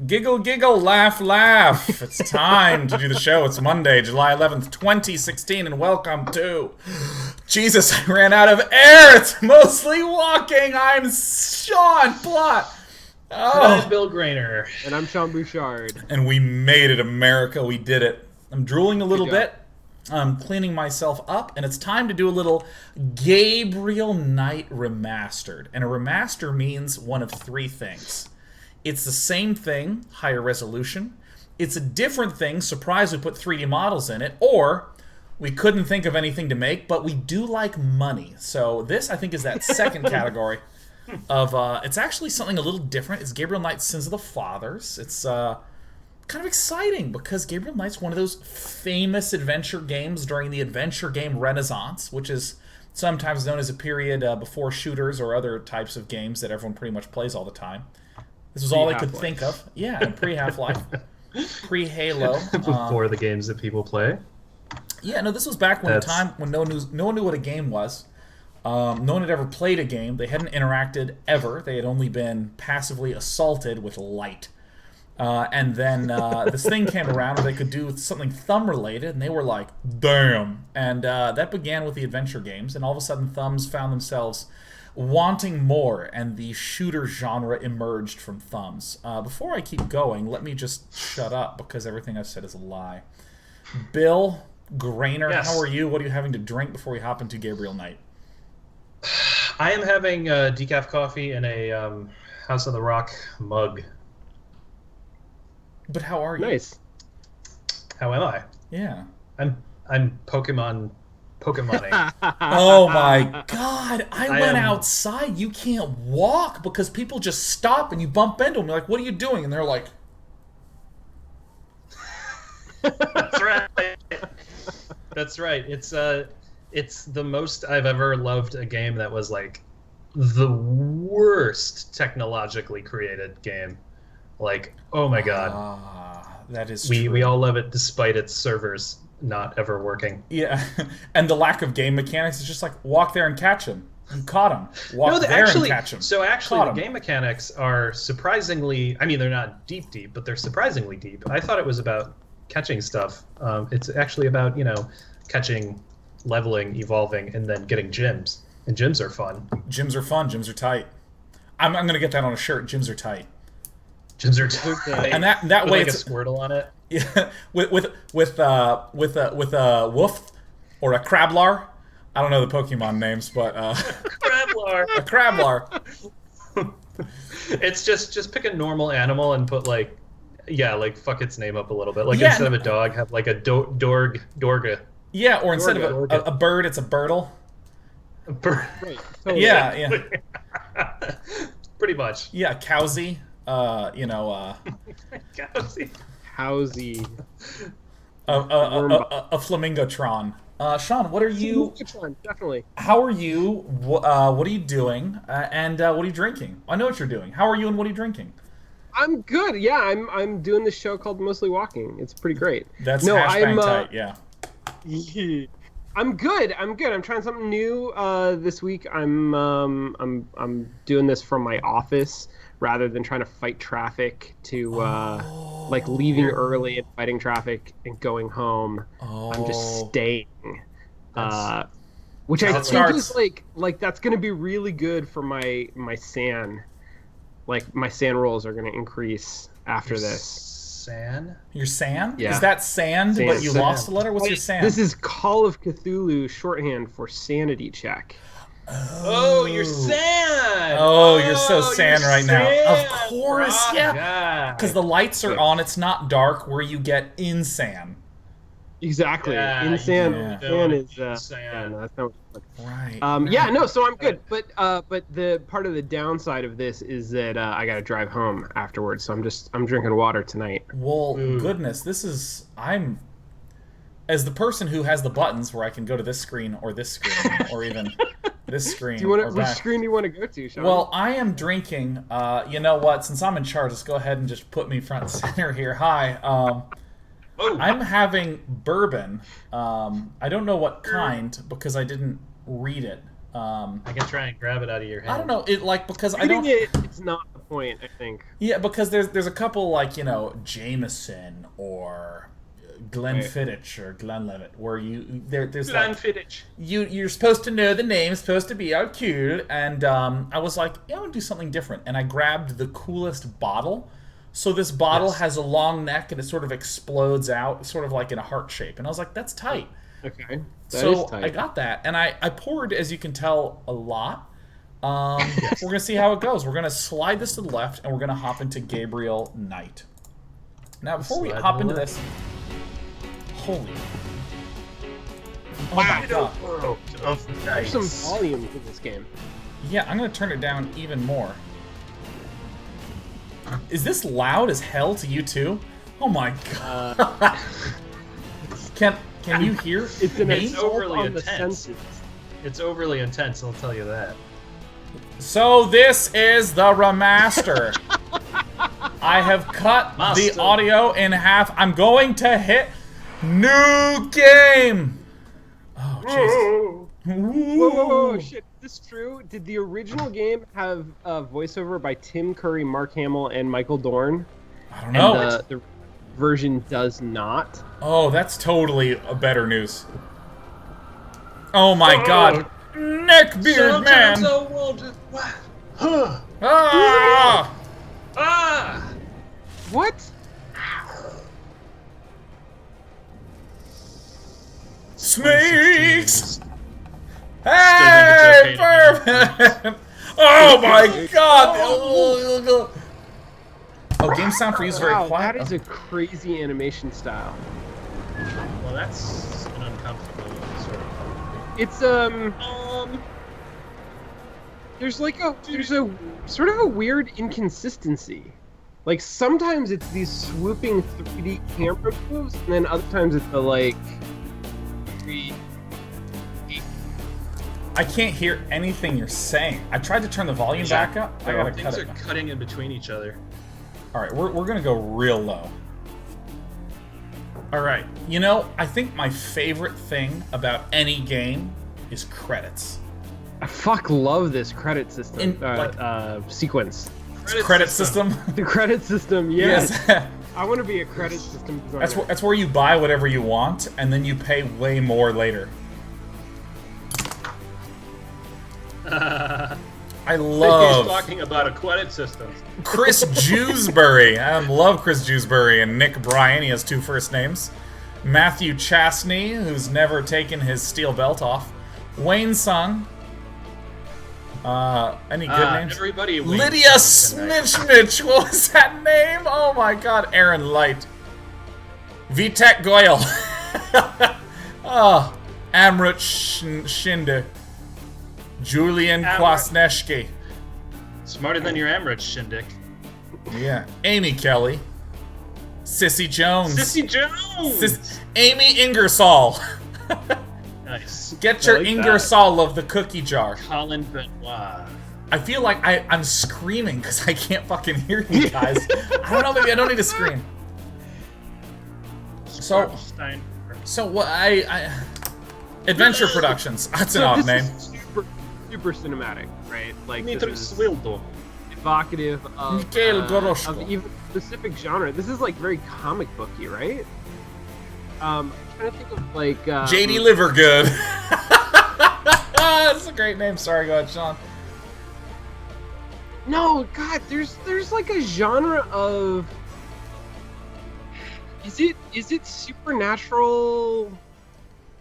Giggle, giggle, laugh, laugh. It's time to do the show. It's Monday, July 11th, 2016, and welcome to... Jesus, I ran out of air. It's mostly walking. I'm Sean Plott. Oh. I'm Bill Grainer. And I'm Sean Bouchard. And we made it, America. We did it. I'm drooling a little bit. I'm cleaning myself up, and it's time to do a little Gabriel Knight Remastered. And a remaster means one of three things. It's the same thing, higher resolution. It's a different thing, surprise we put 3D models in it. Or we couldn't think of anything to make, but we do like money. So this, I think, is that second category of... it's actually something a little different. It's Gabriel Knight's Sins of the Fathers. It's kind of exciting because Gabriel Knight's one of those famous adventure games during the adventure game Renaissance, which is sometimes known as a period before shooters or other types of games that everyone pretty much plays all the time. This was all I could think of. Yeah, pre-Half-Life, pre-Halo. Before the games that people play. Yeah, no, this was back when time when no one knew what a game was. No one had ever played a game. They hadn't interacted ever. They had only been passively assaulted with light. And then this thing came around where they could do something thumb-related, and they were like, damn. And that began with the adventure games, and all of a sudden thumbs found themselves wanting more, and the shooter genre emerged from thumbs. Before I keep going, let me just shut up, because everything I've said is a lie. Bill Grainer, yes. How are you? What are you having to drink before we hop into Gabriel Knight? I am having decaf coffee in a House of the Rock mug. But how are you? Nice. How am I? Yeah. I'm Pokemoning. Oh my god! I went outside. You can't walk because people just stop and you bump into them. You're like, "What are you doing?" And they're like, "That's right. That's right." It's the most I've ever loved a game that was like the worst technologically created game. Like, oh my god. That is true. We all love it despite its servers not ever working. Yeah, and the lack of game mechanics is just like, walk there and catch him. You caught him. Walk there and catch him. So actually, the game mechanics are surprisingly... I mean, they're not deep, but they're surprisingly deep. I thought it was about catching stuff. It's actually about, catching, leveling, evolving, and then getting gyms. And gyms are fun. Gyms are fun. Gyms are tight. I'm going to get that on a shirt. Gyms are tight. Gyms are tight. And that way like it's a Squirtle on it. Yeah, with a woof or a Crablar. I don't know the Pokemon names, but Crablar. A Crablar. It's just pick a normal animal and put like fuck its name up a little bit. Like instead of a dog, have like a Dorga. Yeah, or instead of a bird, it's a Birdle. A bird. Right. Totally. Yeah. Pretty much. Yeah, Cowsy. Cowsy. Housey. A Flamingotron. Sean, what are you... Definitely. How are you? What are you doing? And what are you drinking? I know what you're doing. How are you and what are you drinking? I'm good. Yeah, I'm doing this show called Mostly Walking. It's pretty great. That's tight, yeah. I'm good. I'm trying something new this week. I'm doing this from my office rather than trying to fight traffic to like leaving early and fighting traffic and going home. I'm just staying. Which I think is like that's going to be really good for my SAN. Like my SAN rolls are going to increase after this. SAN? Your SAN? Yeah. Is that sand, but you lost a letter? What's your SAN? This is Call of Cthulhu shorthand for sanity check. Oh, you're SAN! Oh, you're so SAN right now. Of course, yeah. Yeah. Because the lights are on, it's not dark where you get in SAN. Exactly. Yeah, in SAN. yeah. SAN is SAN. no, that's not Right. Yeah, no, so I'm good. But the part of the downside of this is that I got to drive home afterwards. So I'm drinking water tonight. Well, goodness, I'm as the person who has the buttons where I can go to this screen or even this screen. Which screen do you want to go to, Sean? Well, I am drinking. You know what? Since I'm in charge, let's go ahead and just put me front and center here. Hi. I'm having bourbon. I don't know what kind because I didn't read it. I can try and grab it out of your hand. I don't know. Because I Reading don't. it's not the point, I think. Yeah, because there's a couple like Jameson or Glenfiddich or Glenlivet where there's Glenfiddich. You're supposed to know the name, it's supposed to be all cool, and I was like, yeah, I want to do something different, and I grabbed the coolest bottle. So this bottle has a long neck and it sort of explodes out, sort of like in a heart shape, and I was like, that's tight. Okay. That is tight. I got that, and I poured, as you can tell, a lot. We're gonna see how it goes. We're gonna slide this to the left, and we're gonna hop into Gabriel Knight. Now, before we hop into this, holy, oh my god! World of There's some volume to this game. Yeah, I'm gonna turn it down even more. Is this loud as hell to you too? Oh my god! Can you hear? It's overly intense. It's overly intense, I'll tell you that. So this is the remaster. I have cut the audio in half. I'm going to hit new game. Oh Jesus! Whoa, shit! Is this true? Did the original game have a voiceover by Tim Curry, Mark Hamill, and Michael Dorn? I don't know. And the version does not. Oh, that's totally a better news. Oh my god. Neckbeard man! Ah! What? Snakes! Hey, perfect! Oh my god! Oh, game sound for you is very quiet. That is a crazy animation style. Well, that's an uncomfortable sort of. It's there's a sort of a weird inconsistency. Like sometimes it's these swooping 3D camera moves, and then other times it's the like. I can't hear anything you're saying. I tried to turn the volume back up. I gotta cut it. Things are cutting in between each other. All right, we're gonna go real low. All right, I think my favorite thing about any game is credits. I love this credit system sequence. Credit system. The credit system, yes. Yes. I want to be a credit system designer. That's where you buy whatever you want, and then you pay way more later. I love. He's talking about a credit system. Chris Jewsbury. I love Chris Jewsbury and Nick Bryan. He has 2 first names. Matthew Chastney, who's never taken his steel belt off. Wayne Sung. Any good names? Everybody. Lydia Snitchmitch. What was that name? Oh my god. Aaron Light. Vitek Goyle. Amrut Shinde. Julian Kwasniewski. Smarter than your Amrich, Shindik. Yeah. Amy Kelly. Sissy Jones. Sissy Jones! Amy Ingersoll. Nice. Get your Ingersoll of the cookie jar. Colin Benoit. I feel like I'm screaming because I can't fucking hear you guys. I don't know, maybe I don't need to scream. So what Adventure Productions. That's an odd name. Super cinematic, right? Like this is evocative of even specific genre. This is like very comic booky, right? I'm trying to think of like JD Livergood. That's a great name. Sorry, go ahead, Sean. No, God, there's like a genre of is it supernatural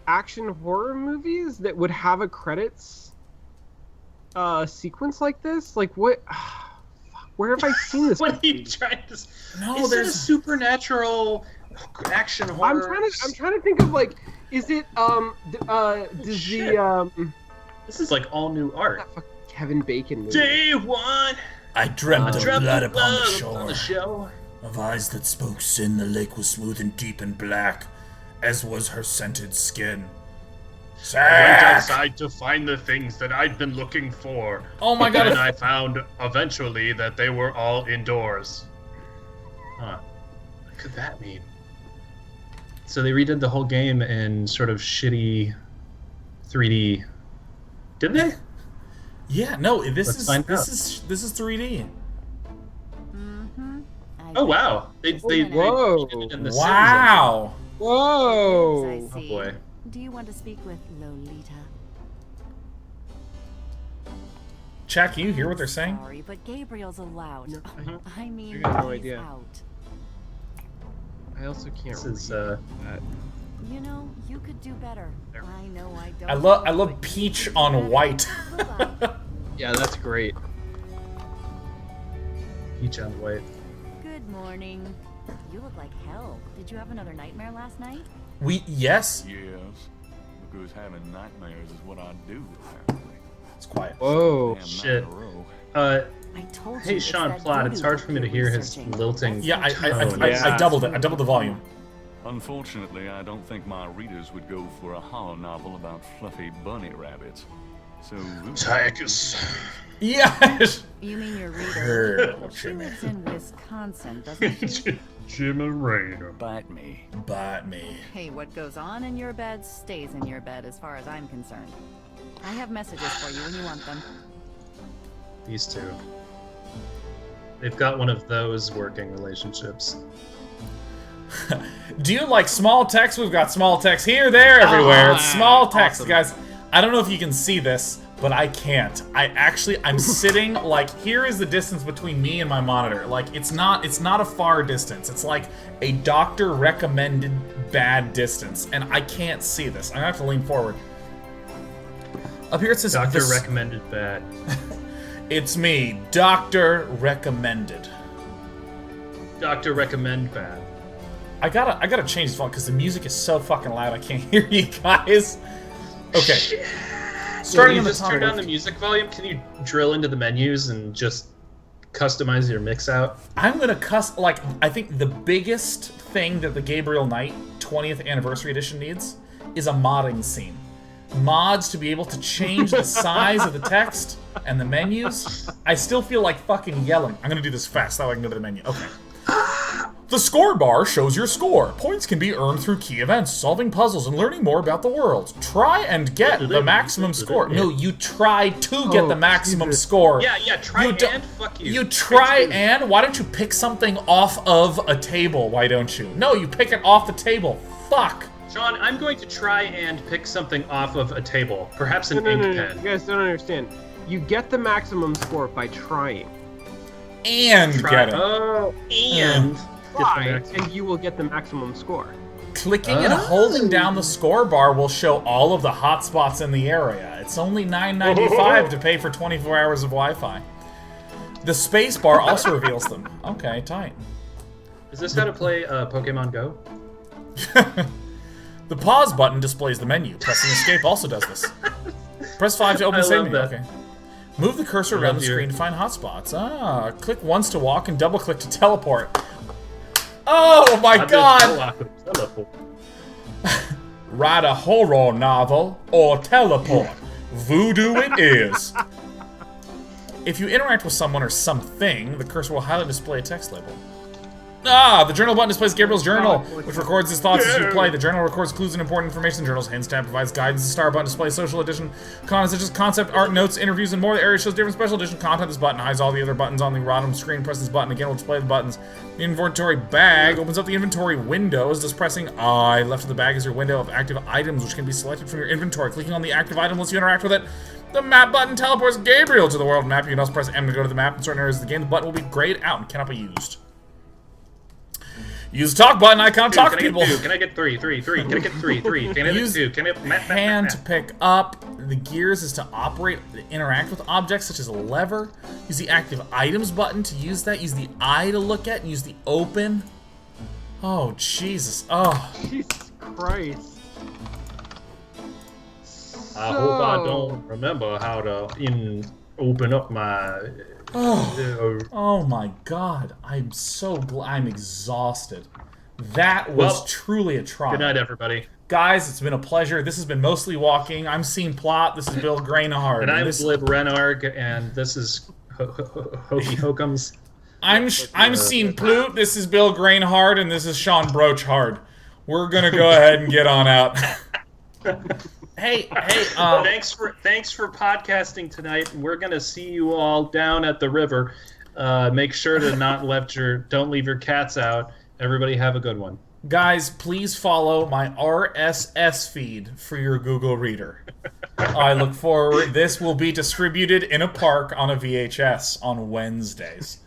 action horror movies that would have a credits sequence like this? Like what? Where have I seen this? What are you trying to? No, is there's a supernatural action horror. I'm trying to think of like, is it This is like all new art. That fucking Kevin Bacon movie. Day one. I dreamt of blood upon the shore. shore. Of eyes that spoke sin, the lake was smooth and deep and black, as was her scented skin. I went outside to find the things that I'd been looking for. Oh my god! And I found eventually that they were all indoors. Huh. What could that mean? So they redid the whole game in sort of shitty 3D. Didn't they? Yeah, no, this Let's find out. is 3D. Oh wow! They Whoa! did it in the Wow! Whoa! I Oh see. boy. Do you want to speak with Lolita? Jack, can you hear what they're saying? Sorry, but Gabriel's allowed. I mean, I got no he's idea. out. I also can't This read is that. You know, you could do better. I know I don't. I love but peach you could on do better. white. Goodbye. Yeah, that's great. Peach on white. Good morning. You look like hell. Did you have another nightmare last night? Yes. Yes, because having nightmares is what I do, apparently. It's quiet. Whoa! Damn night Shit. in a row. I told you. Hey, it's Sean that Plott, voodoo it's hard for me to you're hear his researching. lilting. Yeah, I Yeah. doubled it. I doubled the volume. Unfortunately, I don't think my readers would go for a horror novel about fluffy bunny rabbits. So, Tigus. Yes. You mean your reader? Heard Well, of she Jimmy. lives in Wisconsin, doesn't she? Jim and Rainer. bite me. Bite me. Hey, what goes on in your bed stays in your bed as far as I'm concerned. I have messages for you when you want them. These two. They've got one of those working relationships. Do you like small text? We've got small text here, there, everywhere. It's small text, awesome. guys. I don't know if you can see this, but I can't. I'm sitting like here is the distance between me and my monitor. Like it's not a far distance. It's like a doctor recommended bad distance, and I can't see this. I'm gonna have to lean forward. Up here it says Doctor this- recommended bad. It's me, Doctor Recommended. Doctor recommend bad. I gotta change this phone because the music is so fucking loud. I can't hear you guys. Okay. Can Starting you on the just top turn down left. the music volume? Can you drill into the menus and just customize your mix out? I'm gonna I think the biggest thing that the Gabriel Knight 20th Anniversary Edition needs is a modding scene. Mods to be able to change the size of the text and the menus. I still feel like fucking yelling. I'm gonna do this fast, that way I can go to the menu. Okay. The score bar shows your score. Points can be earned through key events, solving puzzles, and learning more about the world. Try and get the maximum score. No, you try to get the maximum score. Yeah, try You do- and fuck you. You try Thanks, dude. and why don't you pick something off of a table? Why don't you? No, you pick it off the table. Fuck. Sean, I'm going to try and pick something off of a table. Perhaps an No, ink you pen. guys don't understand. You get the maximum score by trying. And get it. Oh, and Try, and you will get the maximum score. Clicking and holding down the score bar will show all of the hotspots in the area. It's only $9.95 to pay for 24 hours of Wi-Fi. The space bar also reveals them. Okay, tight. Is this how to play Pokemon Go? The pause button displays the menu. Pressing escape also does this. Press 5 to open I the save love menu. that. Okay. Move the cursor I around love the your- screen to find hotspots. Click once to walk and double click to teleport. Oh my god! Write a horror novel or teleport. Voodoo it is. If you interact with someone or something, the cursor will highlight and display a text label. The journal button displays Gabriel's journal, which records his thoughts as you play. The journal records clues and important information. The journal's hints tab provides guidance. The star button displays social edition content such as concept, art, notes, interviews, and more. The area shows different special edition content. This button hides all the other buttons on the bottom screen. Press this button again will display the buttons. The inventory bag opens up the inventory windows. Just pressing I left of the bag is your window of active items, which can be selected from your inventory. Clicking on the active item lets you interact with it. The map button teleports Gabriel to the world map. You can also press M to go to the map in certain areas of the game. The button will be grayed out and cannot be used. Use the talk button icon to talk to people. Can I get three? Can I get three? Can I Use get two? Can I hand to pick up. The gears is to operate, interact with objects such as a lever. Use the active items button to use that. Use the I to look at and use the open. Oh, Jesus. Oh. Jesus Christ. I hope I don't remember how to open up my. Oh my god. I'm so glad. I'm exhausted. That was Well, truly a trial. Good night, everybody. Guys, it's been a pleasure. This has been Mostly Walking. I'm Scene Plot. This is Bill Grainhard. And I'm this, Glib Renarg, and this is Hokey Hookums. I'm Scene Plute. This is Bill Grainhard, and this is Sean Broachhard. We're gonna go ahead and get on out. Hey, thanks for podcasting tonight. We're gonna see you all down at the river. Make sure to don't leave your cats out. Everybody have a good one. guys, please follow my RSS feed for your Google Reader. I look forward. This will be distributed in a park on a VHS on Wednesdays.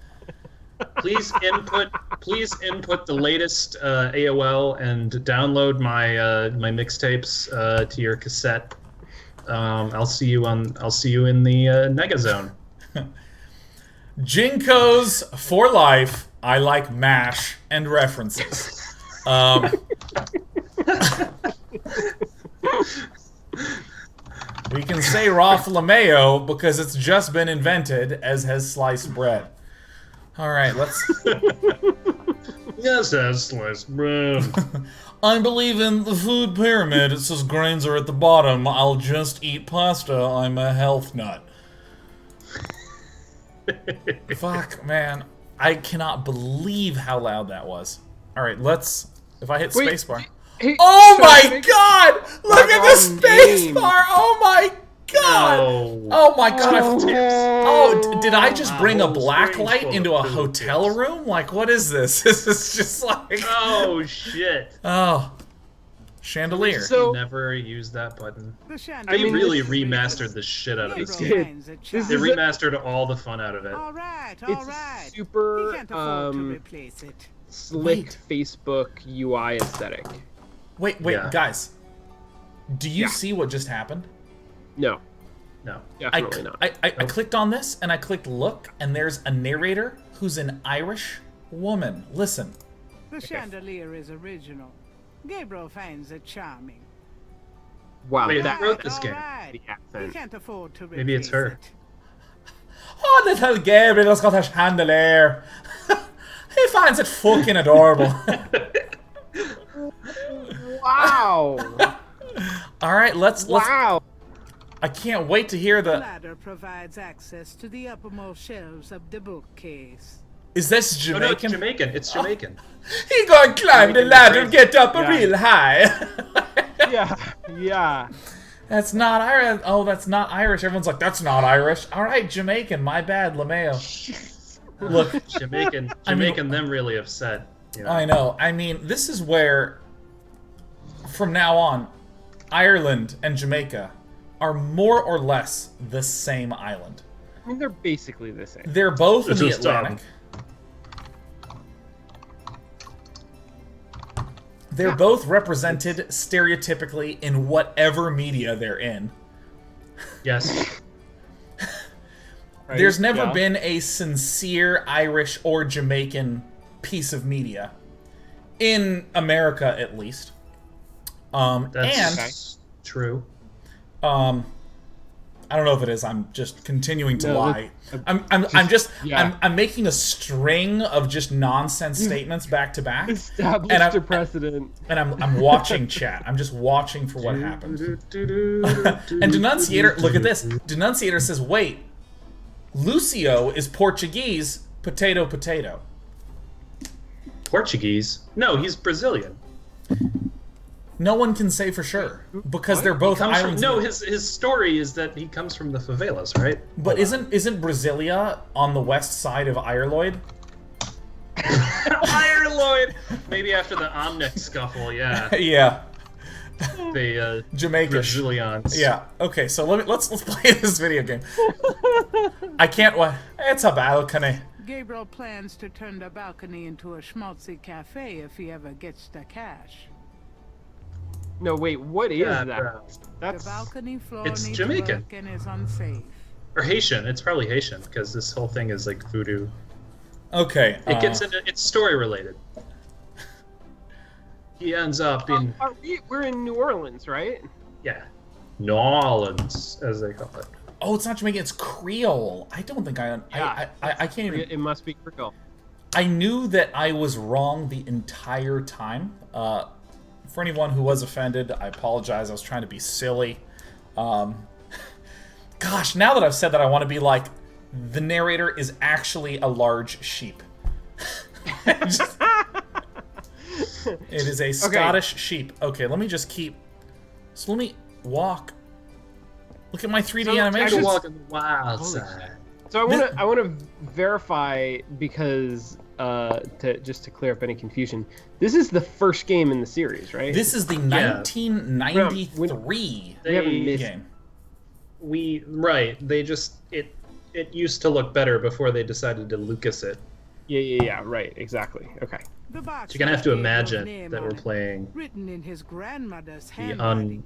Please input the latest AOL and download my mixtapes to your cassette. I'll see you in the Nega Zone. Jinkos for life. I like MASH and references. We can say Rafflemeo because it's just been invented, as has sliced bread. All right, let's. Yes, that's sliced bread. I believe in the food pyramid. It says grains are at the bottom. I'll just eat pasta. I'm a health nut. Fuck, man. I cannot believe how loud that was. All right, let's. If I hit spacebar. Hey, Oh so my god! Look at the spacebar! Oh my god! No. Oh my god! Oh, Did I just bring a whole black screen's light full into a of hotel poop. room? Like, what is this? This is just like. Oh shit! Oh. Chandelier. So Never use that button. I mean, Really this- remastered the shit out of this They game. did. They This is remastered all the fun out of it. All right. It's super He can't afford to replace it. slick Facebook UI aesthetic. Wait, Yeah. guys. Do you Yeah. see what just happened? No, No. definitely not. I clicked on this and I clicked look, and there's a narrator who's an Irish woman. Listen. The chandelier is original. Gabriel finds it charming. Wow, Wait, that, who wrote this game? Right. the He accent. can't afford to replace Maybe it's her. it. Oh, little Gabriel's got a chandelier. He finds it fucking adorable. Wow! All right, let's. Wow! I can't wait to hear The the. ladder provides access to the uppermost shelves of the bookcase. Is this Oh, no, it's Jamaican? Jamaican. It's Jamaican. He gonna climb the Jamaican ladder, phrase. get up Yeah. real high. Yeah. That's not Irish. Oh, that's not Irish. Everyone's like, that's not Irish. All right, Jamaican. My bad, LeMayo. Look, Jamaican. I mean- Them really upset. You know? I know. I mean, this is where, from now on, Ireland and Jamaica are more or less the same island. I mean, they're basically the same. They're both in It's the just, Atlantic. They're both represented stereotypically in whatever media they're in. Yes. Right? There's never Yeah. been a sincere Irish or Jamaican piece of media. In America, at least. That's true. I don't know if it is. I'm just continuing to No, lie. yeah. I'm making a string of just nonsense statements back to back, Established And I'm- a precedent. and I'm watching chat. I'm just watching for what happens. And Denunciator, look at this. Denunciator says, "Wait, Lucio is Portuguese. Potato, potato." Portuguese? No, he's Brazilian. No one can say for sure because they're both Comes from, islands. no, his story is that he comes from the favelas, right? But isn't Brasilia on the west side of Ireland? Ireland. Maybe after the Omnic scuffle, yeah. Yeah, They Jamaica. Brazilians. Yeah. Okay. So let's play this video game. I can't. It's a balcony. Gabriel plans to turn the balcony into a schmaltzy cafe if he ever gets the cash. No, wait, what is Yeah, that? bro. The That's balcony floor It's needs Jamaican. work and is unsafe. Or Haitian. It's probably Haitian because this whole thing is like voodoo. Okay. It gets into it's story related. He ends up in we're in New Orleans, right? New Orleans, as they call it. Oh, it's not Jamaican. It's Creole. I don't think Yeah. I can't even. It must be Creole. I knew that I was wrong the entire time. For anyone who was offended, I apologize. I was trying to be silly. Gosh, now that I've said that, I want to be like, the narrator is actually a large sheep. Just- it is a Scottish sheep. Okay, let me just keep. So let me. walk. Look at my 3D So, animations. Walk on the wild side. So I want to verify because just to clear up any confusion, this is the first game in the series, right? This is the 1993 We haven't missed. game. They just it used to look better before they decided to Lucas it. Yeah, right, exactly. Okay. The box So you're gonna have to has Gabriel's imagine name that on we're it, playing written in his grandmother's the handwriting.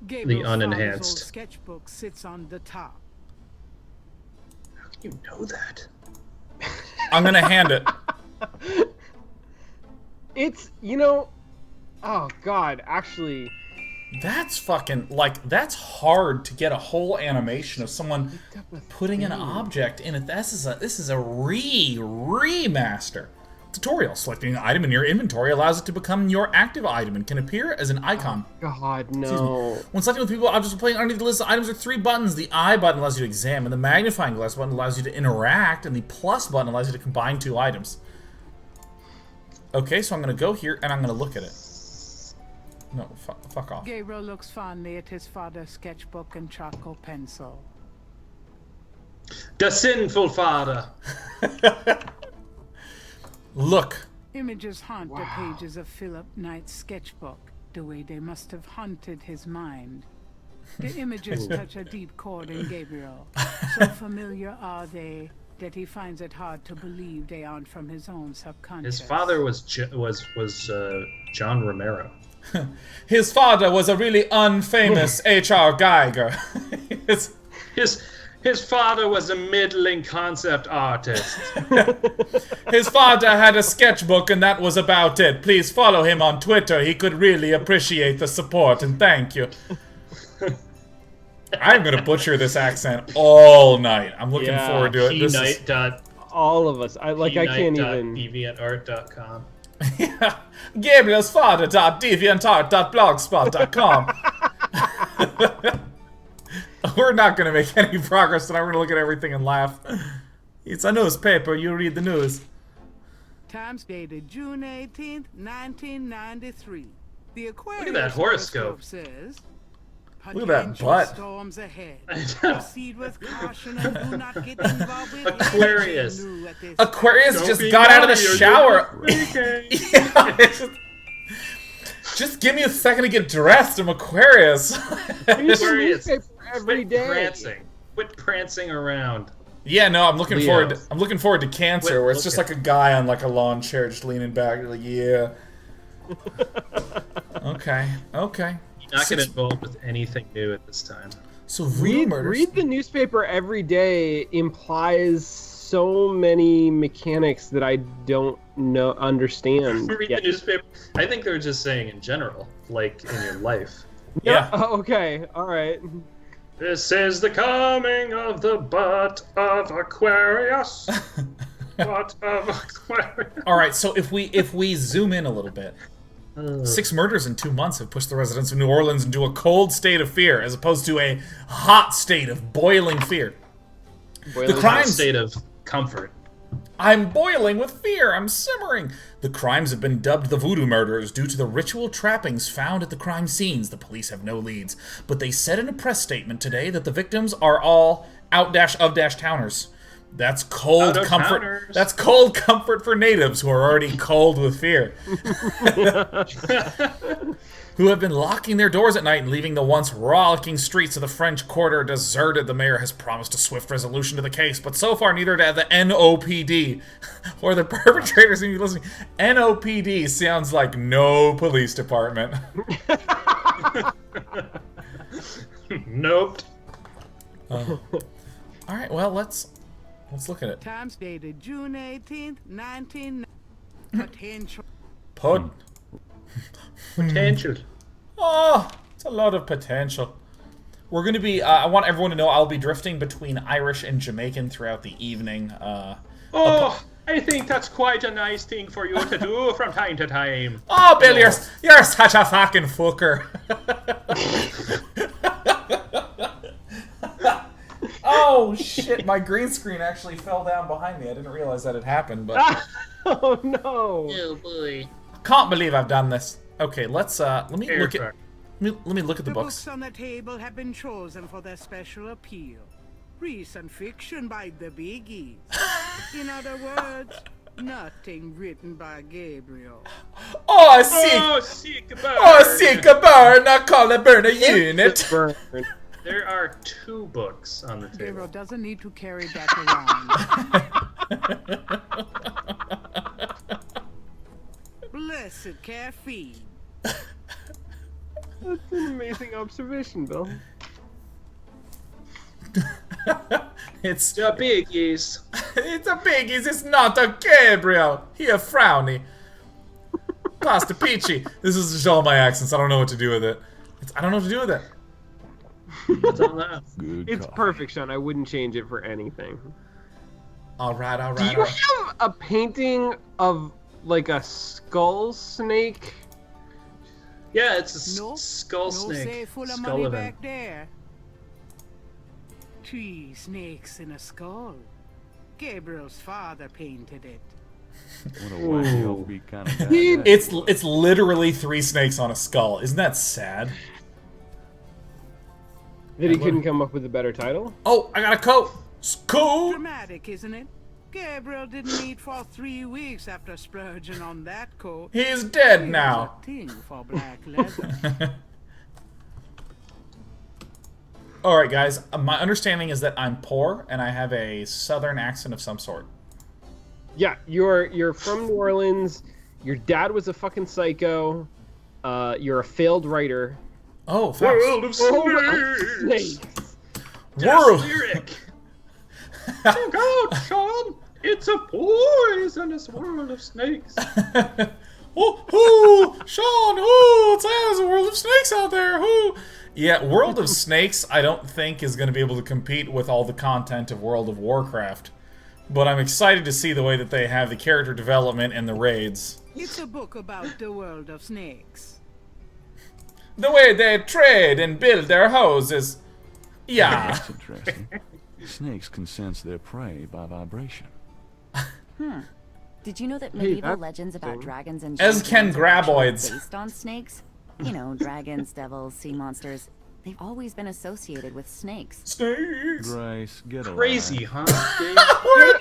Gabriel's father's unenhanced. old sketchbook sits on the top. How can you know that? I'm gonna hand it. It's oh god, actually. That's fucking that's hard to get a whole animation of someone putting an object in it. This is a remaster. Tutorial. Selecting an item in your inventory allows it to become your active item and can appear as an icon. God, no. When selecting with people, objects are playing underneath the list of items are 3 buttons. The I button allows you to examine, the magnifying glass button allows you to interact, and the plus button allows you to combine 2 items. Okay, so I'm going to go here and I'm going to look at it. No, fuck off. Gabriel looks fondly at his father's sketchbook and charcoal pencil. The sinful father. Look. Images haunt the pages of Philip Knight's sketchbook, the way they must have haunted his mind. The images touch a deep chord in Gabriel. So familiar are they that he finds it hard to believe they aren't from his own subconscious. His father was John Romero. His father was a really unfamous H.R. Geiger. His father was a middling concept artist. His father had a sketchbook and that was about it. Please follow him on Twitter. He could really appreciate the support and thank you. I'm gonna butcher this accent all night. I'm looking forward to it. All of us. I can't even. deviantart.com. Yeah. Gabriel's father.deviantart.blogspot.com. We're not going to make any progress tonight. We're going to look at everything and laugh. It's a newspaper. You read the news. Times dated June 18th, 1993. The Aquarius Look at that horoscope. Says, look at that butt. Storms ahead. Proceed with caution and do not get involved with Aquarius. Aquarius just got out of the shower. Just give me a second to get dressed. I'm Aquarius. Aquarius. Every day. Quit prancing around. Yeah, no, I'm looking Leo. forward to Cancer, where it's just like a guy on like a lawn chair just leaning back, like, yeah. Okay. Not get involved with anything new at this time. So read the newspaper every day implies so many mechanics that I don't understand. Read the newspaper. I think they're just saying in general, like in your life. Yeah. Okay. All right. This is the coming of the butt of Aquarius. Butt of Aquarius. All right. So if we zoom in a little bit, 6 murders in 2 months have pushed the residents of New Orleans into a cold state of fear, as opposed to a hot state of boiling fear. The crimes state of comfort. I'm boiling with fear. I'm simmering. The crimes have been dubbed the voodoo murders due to the ritual trappings found at the crime scenes. The police have no leads, but they said in a press statement today that the victims are all out-of-towners. That's cold comfort. Out-of-towners. That's cold comfort for natives who are already cold with fear. Who have been locking their doors at night and leaving the once rollicking streets of the French Quarter deserted. The mayor has promised a swift resolution to the case, but so far neither the NOPD or the perpetrators seem to be listening. NOPD sounds like no police department. Nope. All right, well, let's look at it. Times dated June 18th, 1990. Potential. Potential. Oh, it's a lot of potential. We're going to be, I want everyone to know I'll be drifting between Irish and Jamaican throughout the evening. I think that's quite a nice thing for you to do from time to time. Oh, Bill, you're such a fucking fucker. Oh, shit, my green screen actually fell down behind me. I didn't realize that had happened, but... Oh, no. Oh, boy. Can't believe I've done this. Okay, let me look at Let me look at the The books. books on the table have been chosen for their special appeal. Recent fiction by the biggies. In other words, nothing written by Gabriel. Oh, sick! Oh, sick bird. Oh, sick a burn! I call it burn a unit. Burn. There are 2 books on the Gabriel table. doesn't need to carry that around. Blessed caffeine. That's an amazing observation, Bill. It's The biggies. it's a biggies. It's not a Gabriel. He a frowny. Pasta Peachy. This is just all my accents. I don't know what to do with it. I don't know what to do with it. I don't know. Good It's coffee. perfect, Sean. I wouldn't change it for anything. All right, all Do right. you have a painting of like a skull snake? Yeah, it's a No, skull no snake. safe full of money Sullivan. back there. 3 snakes in a skull. Gabriel's father painted it. What a wacky offbeat kind of guy. He- that It's was. it's literally 3 snakes on a skull. Isn't that sad? That he couldn't come up with a better title? Oh, I got a coat. Cool. Dramatic, isn't it? Gabriel didn't eat for 3 weeks after splurging on that coat. He's dead He now. has a thing for black leather. All right, guys. My understanding is that I'm poor and I have a southern accent of some sort. Yeah, you're from New Orleans. Your dad was a fucking psycho. You're a failed writer. Oh, facts. World of Snakes. snakes. World. Lyric. Check out, Sean. It's a poisonous world of snakes. Sean, there's a world of snakes out there. Yeah, World of Snakes, I don't think is going to be able to compete with all the content of World of Warcraft. But I'm excited to see the way that they have the character development and the raids. It's a book about the world of snakes. The way they trade and build their houses. Yeah. That's interesting. Snakes can sense their prey by vibration. Did you know that Hey, medieval that's legends about interesting. dragons and As can dragons are actually graboids. based on snakes? You know, dragons, devils, sea monsters. They've always been associated with snakes. Snakes. Grace, get a Crazy, life. huh? Dave? What?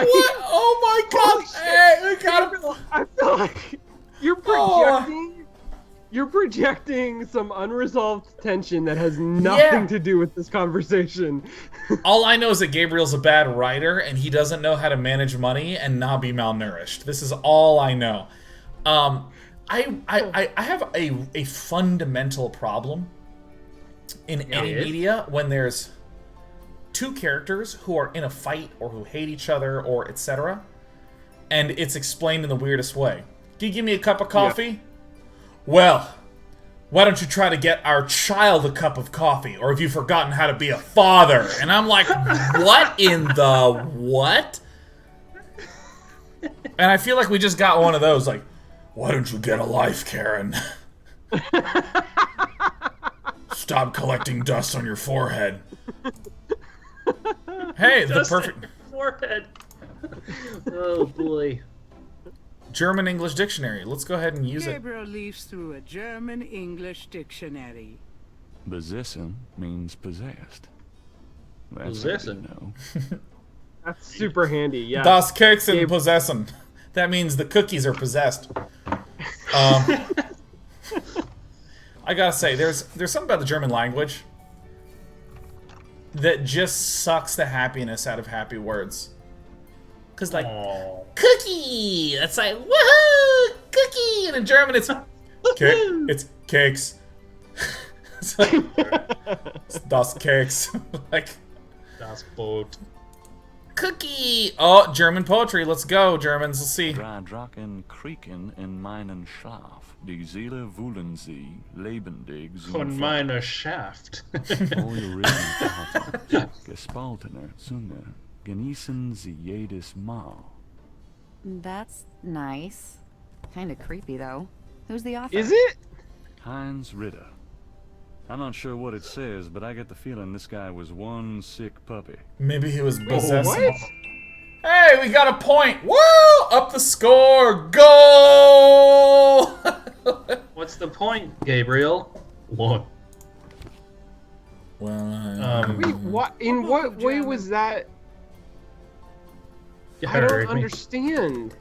Oh my god. Hey, we got him. I feel like you're projecting. You're projecting some unresolved tension that has nothing to do with this conversation. All I know is that Gabriel's a bad writer and he doesn't know how to manage money and not be malnourished. This is all I know. I have a fundamental problem in any Yes. media when there's 2 characters who are in a fight or who hate each other or etc. And it's explained in the weirdest way. Can you give me a cup of coffee? Well, why don't you try to get our child a cup of coffee? Or have you forgotten how to be a father? And I'm like, what in the what? And I feel like we just got one of those, like, why don't you get a life, Karen? Stop collecting dust on your forehead. Hey, the Dust on perfect your forehead. Oh boy. German-English dictionary. Let's go ahead and use it. Gabriel leafs through a German-English dictionary. Besessen means possessed. That's Possession? No. That's super handy. Yeah. Das Keksen Gabe- possession. That means the cookies are possessed. I gotta say, there's something about the German language that just sucks the happiness out of happy words. Cause like Aw. cookie, that's like woohoo, cookie, and in German it's it's cakes. It's like it's das Keks, like Das Boot. cookie. Oh, German poetry. Let's go, Germans. Let's see. Drei Drachen kriegen in meinen Schlaf. Die Seele wühlen sie, lebendig Von sind meiner Shaft. Eure Vater, gespaltener Zunge, genießen sie jedes Mal. That's nice. Kinda creepy, though. Who's the author? Is it? Heinz Ritter. I'm not sure what it says, but I get the feeling this guy was one sick puppy. Maybe he was possessed. What? Hey, we got a point. Woo! Up the score. Goal! What's the point, Gabriel? Look. Well, Wait, what? In what way was that? You I don't heard me. understand.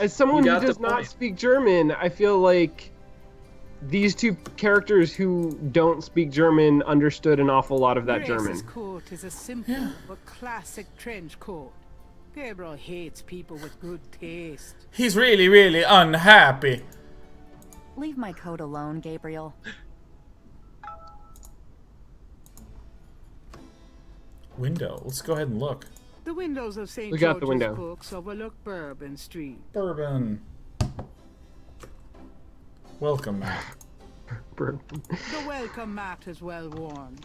As someone who got the does not point. speak German, I feel like these two characters who don't speak German understood an awful lot of that German. Grace's coat is a simple but classic trench coat. Gabriel hates people with good taste. he's really, really unhappy. Leave my coat alone, Gabriel. Window. Let's go ahead and look. The windows of St. Look out the George's window. Books overlook Bourbon Street. Bourbon. Welcome, Matt. The welcome mat is well worn.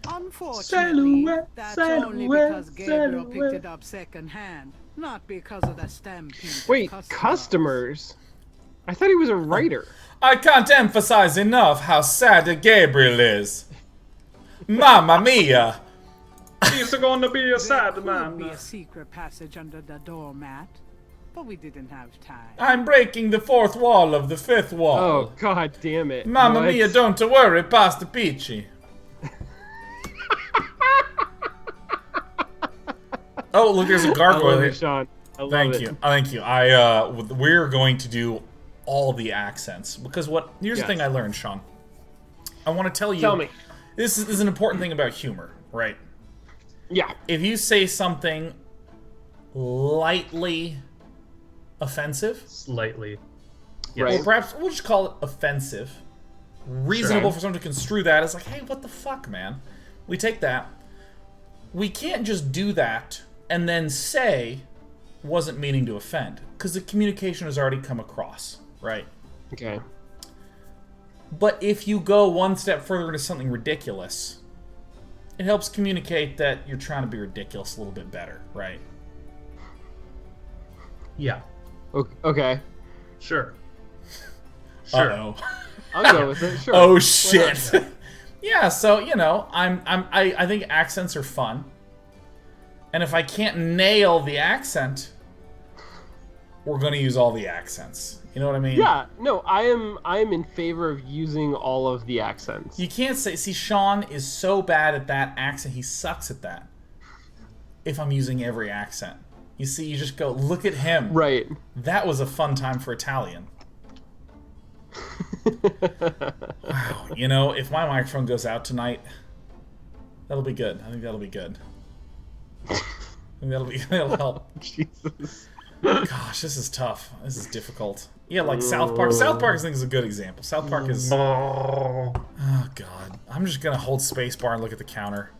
Unfortunately, that's only because Gabriel picked it up second hand, not because of the stampede. of Wait, customers? I thought he was a writer. I can't emphasize enough how sad that Gabriel is. Mamma mia! He's going to be a There sad could man. be a secret passage under the doormat, but we didn't have time. I'm breaking the fourth wall of the fifth wall. Oh, god damn it. Mamma What? mia, don't worry, Pasta Peachy. Oh, look, there's a I gargoyle love here. it, Sean. I love Thank it. you. Thank you. We're going to do all the accents because here's the Yes. thing I learned, Sean. I want to tell you. Tell me. This is an important thing about humor, right? Yeah. If you say something lightly offensive, Slightly. Right. or perhaps we'll just call it offensive, reasonable Sure. for someone to construe that as like, hey, what the fuck, man? We take that. We can't just do that and then say wasn't meaning to offend, because the communication has already come across, right? Okay. But if you go one step further into something ridiculous, it helps communicate that you're trying to be ridiculous a little bit better, right? Yeah. Okay. Sure. Sure. Uh-oh. I'll go with it. Sure. Oh Why shit. not? Yeah, so I think accents are fun. And if I can't nail the accent, we're gonna use all the accents. You know what I mean? Yeah. No, I am in favor of using all of the accents. You can't say, see, Sean is so bad at that accent, he sucks at that. If I'm using every accent. You see, you just go, look at him. Right. That was a fun time for Italian. Wow. You know, if my microphone goes out tonight, that'll be good. I think that'll be good. I think that'll help. Jesus. Gosh, this is tough. This is difficult. Yeah, like South Park. South Park, I think, is a good example. South Park is... Oh, God. I'm just going to hold spacebar and look at the counter.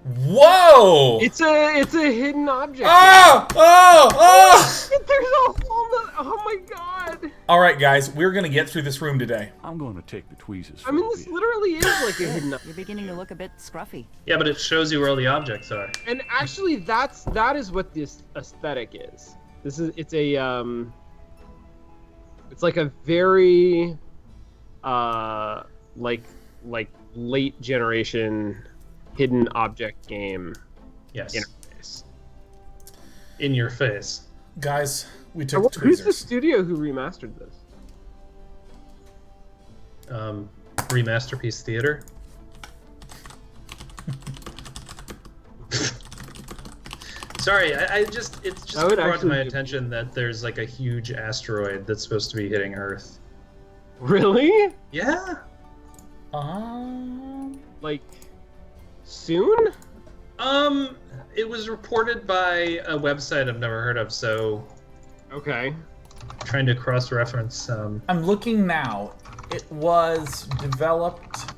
Whoa! It's a hidden object. Oh! Oh! Oh! There's a whole oh my god. All right, guys, we're going to get through this room today. I'm going to take the tweezers. I mean, this literally is like a hidden object. You're beginning to look a bit scruffy. Yeah, but it shows you where all the objects are. And actually, that is what this aesthetic is. It's like a very like late generation hidden object game Yes. interface. In your face. Guys, we took the Who's the tweezers. studio who remastered this? Remasterpiece Theater. Sorry, it's just That would brought to actually my be- attention that there's like a huge asteroid that's supposed to be hitting Earth. Really? Yeah. Like soon? It was reported by a website I've never heard of, so Okay. trying to cross-reference. I'm looking now. It was developed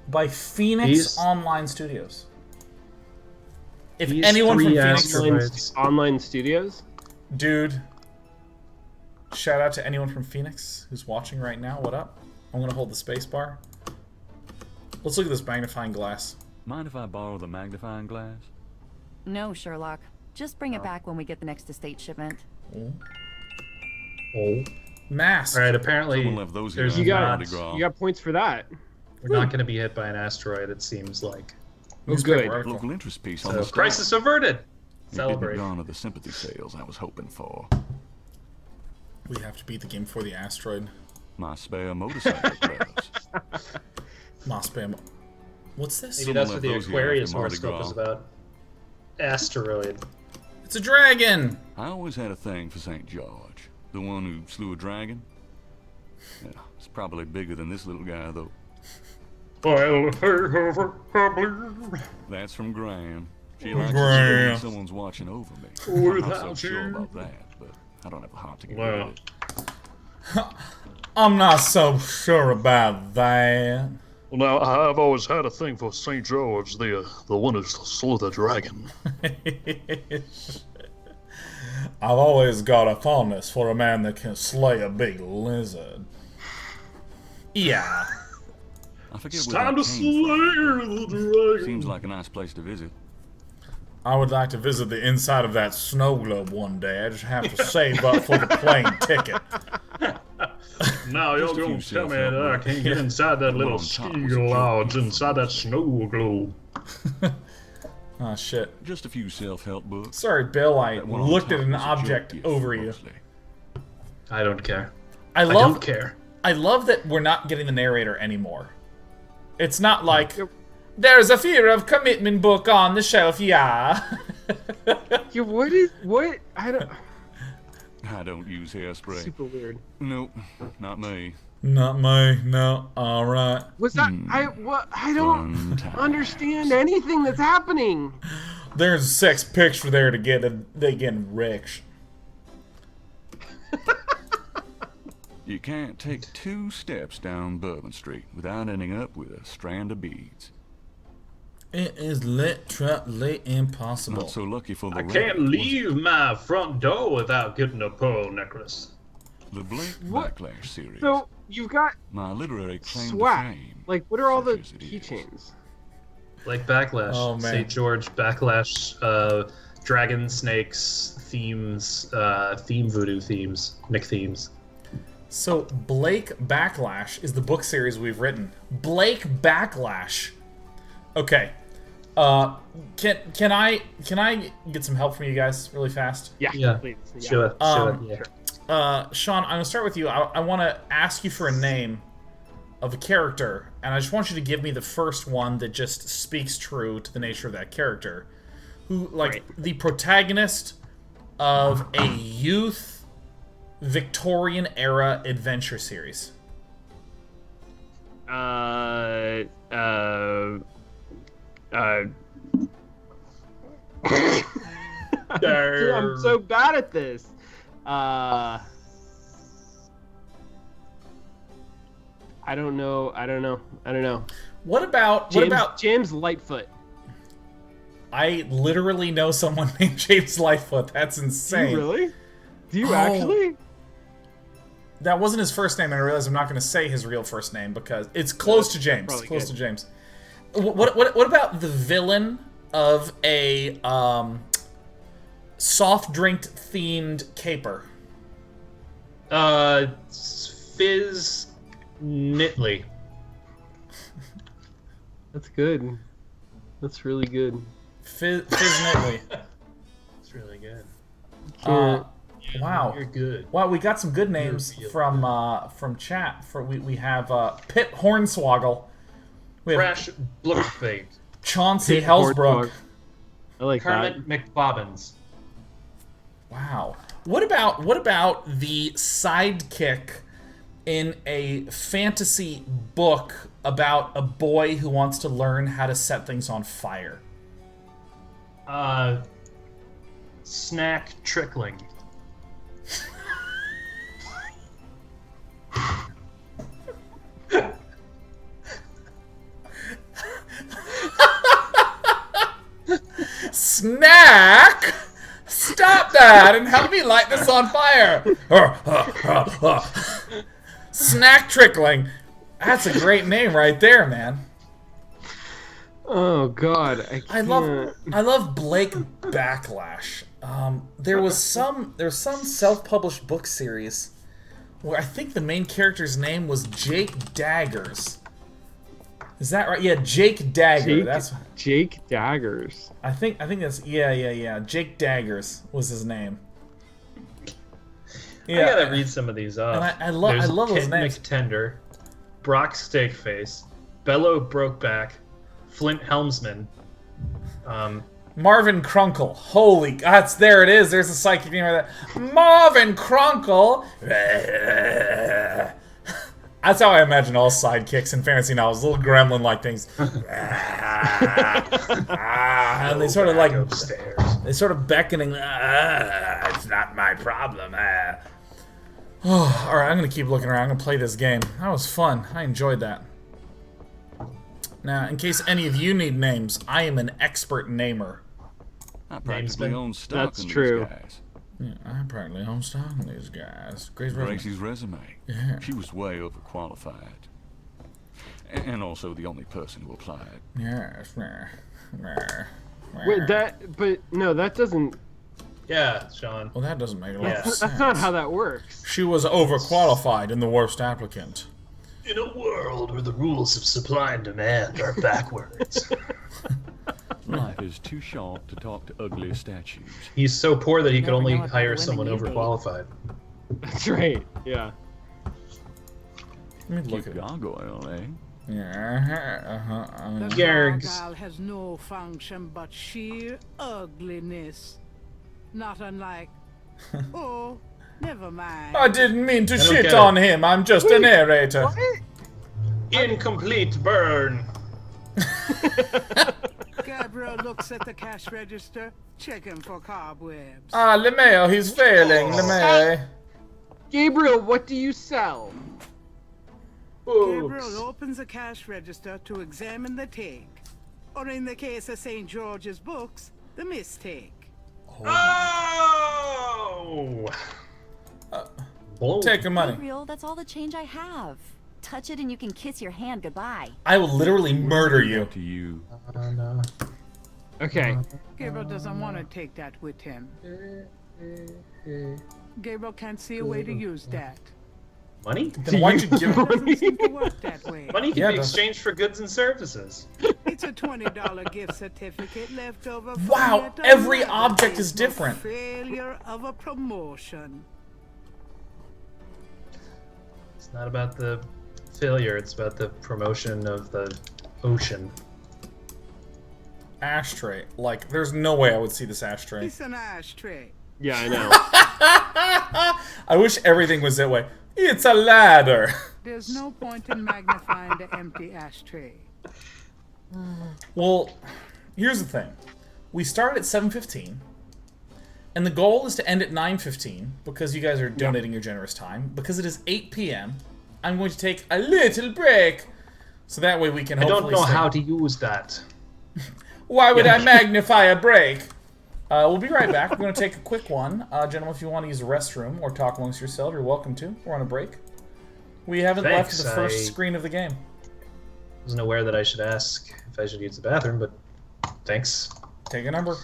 by Phoenix These- Online Studios. If These anyone from three Phoenix, asteroids- Online studios? dude, shout out to anyone from Phoenix who's watching right now. What up? I'm gonna hold the space bar. Let's look at this magnifying glass. Mind if I borrow the magnifying glass? No, Sherlock. Just bring it back when we get the next estate shipment. Oh. Mask. All right. Apparently, Someone left those here there's on You the got Mardi Gras. you got points for that. We're not going to be hit by an asteroid, it seems like. Newspaper good. article. Local interest piece on So, the story. crisis averted! It didn't Celebrate. garner the sympathy sales I was hoping for. We have to beat the game before the asteroid. My spare motorcycle gloves. Mossbam. What's this? Maybe that's what left the those here Aquarius after Mardi horoscope is Gras. about. Asteroid. It's a dragon! I always had a thing for St. George. The one who slew a dragon. Yeah, it's probably bigger than this little guy, though. That's from Graham. She likes to say Graham. when someone's watching over me. I'm not so sure about that, but I don't have a heart to get rid of it. I'm not so sure about that. Well, now, I've always had a thing for St. George, the one who slew the dragon. I've always got a fondness for a man that can slay a big lizard. Yeah. I forget It's where time that to came from. slay the dragon. Seems like a nice place to visit. I would like to visit the inside of that snow globe one day. I just have to save up for the plane ticket. Now you're Just a going few to tell me that I self-help can't get inside that little on ski top was a joke. lodge inside that snow globe. Oh, shit. Just a few self-help books. Sorry, Bill, I That one on looked at top an was a object joke, over you. mostly. I don't care. I I love don't care. I love that we're not getting the narrator anymore. It's not like, there's a fear of commitment book on the shelf, yeah. Yeah, what? I don't. I don't use hairspray. Super weird. Nope, not me. Not me, no. Alright. Was that? I don't Fun times. understand anything that's happening. There's a sex picture there to get they getting rich. You can't take 2 steps down Bourbon Street without ending up with a strand of beads. It is literally impossible. Not so lucky for the I rabbit, can't was leave my front door without getting a pearl necklace. it? The Blake What? Backlash series. So you've got My literary claim to swag. fame. Like, what are all the such as it is. keychains? Like Backlash, Oh, man. St. George, Backlash, Dragon Snakes themes, theme voodoo themes, Nick themes. So Blake Backlash is the book series we've written. Blake Backlash. Okay. Can I get some help from you guys really fast? Yeah. Please. Yeah. Sure, Sean, I'm gonna start with you. I want to ask you for a name of a character, and I just want you to give me the first one that just speaks true to the nature of that character. Who, like, the protagonist of a youth Victorian era adventure series. Dude, I'm so bad at this. I don't know. What about James Lightfoot? I literally know someone named James Lightfoot. That's Do insane. you really? Do you Oh. actually? That wasn't his first name, and I realize I'm not going to say his real first name because it's close to James. probably Close good. to James. What about the villain of a soft drink themed caper? Fizz Nitley. That's good. That's really good. Fizz Nitley. It's really good. Wow. You're good. Wow, we got some good names You're from chat. We have Pip Hornswoggle. We have Crash Blookbait. Chauncey Pip Hellsbrook. Hornswoggle. I like Kermit McBobbins. Wow. What about the sidekick in a fantasy book about a boy who wants to learn how to set things on fire? Snack Trickling. Snack! Stop that and help me light this on fire! Snack Trickling. That's a great name right there, man. Oh God, I love Blake Backlash. There's some self-published book series where I think the main character's name was Jake Daggers. Is that right? Yeah, Jake Dagger. Jake Daggers. I think that's yeah. Jake Daggers was his name. Yeah, I gotta read some of these off. And I love those Kit names. McTender, Brock Steakface, Bello Brokeback, Flint Helmsman. Marvin Crunkle. Holy, there it is. There's a psychic name right there. Marvin Crunkle. That's how I imagine all sidekicks in fantasy novels. Little gremlin-like things. And they sort of like upstairs. They sort of beckoning. It's not my problem. Oh, all right, I'm gonna keep looking around. I'm gonna play this game. That was fun. I enjoyed that. Now, in case any of you need names, I am an expert namer. I practically own stock That's in true. these guys. Yeah, I apparently own stock in these guys. Grace Gracie's resume. Yeah. She was way overqualified. And also the only person who applied. Yes. Wait, that doesn't. Yeah, Sean. Well, that doesn't make a lot of sense. That's not how that works. She was overqualified and the worst applicant. In a world where the rules of supply and demand are backwards. Life is too short to talk to ugly statues. He's so poor that he could Never only know what hire kind of someone women you date. overqualified. That's right. Yeah. Let me look Cute at it. gargoyle, eh? Yeah. The Gargs. gargoyle has no function but sheer ugliness. Not unlike. Oh, never mind. I didn't mean to don't shit get on him. I'm just a narrator. Incomplete burn. Gabriel looks at the cash register, checking for cobwebs. LeMayo, he's failing. LeMayo. Gabriel, what do you sell? Gabriel opens the cash register to examine the take, or in the case of St. George's books, the mistake. Oh! Take your money. Gabriel, that's all the change I have. Touch it and you can kiss your hand goodbye. I will literally murder you. To you. No. Okay. Gabriel doesn't want to take that with him. Gabriel can't see a way to use that. Money? Then why'd you give It doesn't seem to work that way. Money can Yeah, be it does. exchanged for goods and services. It's a $20 gift certificate left over from Wow, yet every another object is dismal different. Failure of a promotion. It's not about the failure, it's about the promotion of the ocean. Ashtray. Like, there's no way I would see this ashtray. It's an ashtray. Yeah, I know. I wish everything was that way. It's a ladder. There's no point in magnifying the empty ashtray. Well, here's the thing. We start at 7:15, and the goal is to end at 9:15 because you guys are donating your generous time. Because it is 8 p.m., I'm going to take a little break, so that way we can I hopefully don't know stay- how to use that. Why would I magnify a break? We'll be right back. We're going to take a quick one. Gentlemen, if you want to use the restroom or talk amongst yourselves, you're welcome to. We're on a break. We haven't left Thanks, the first I- screen of the game. Wasn't aware that I should ask if I should use the bathroom, but thanks. Take a number.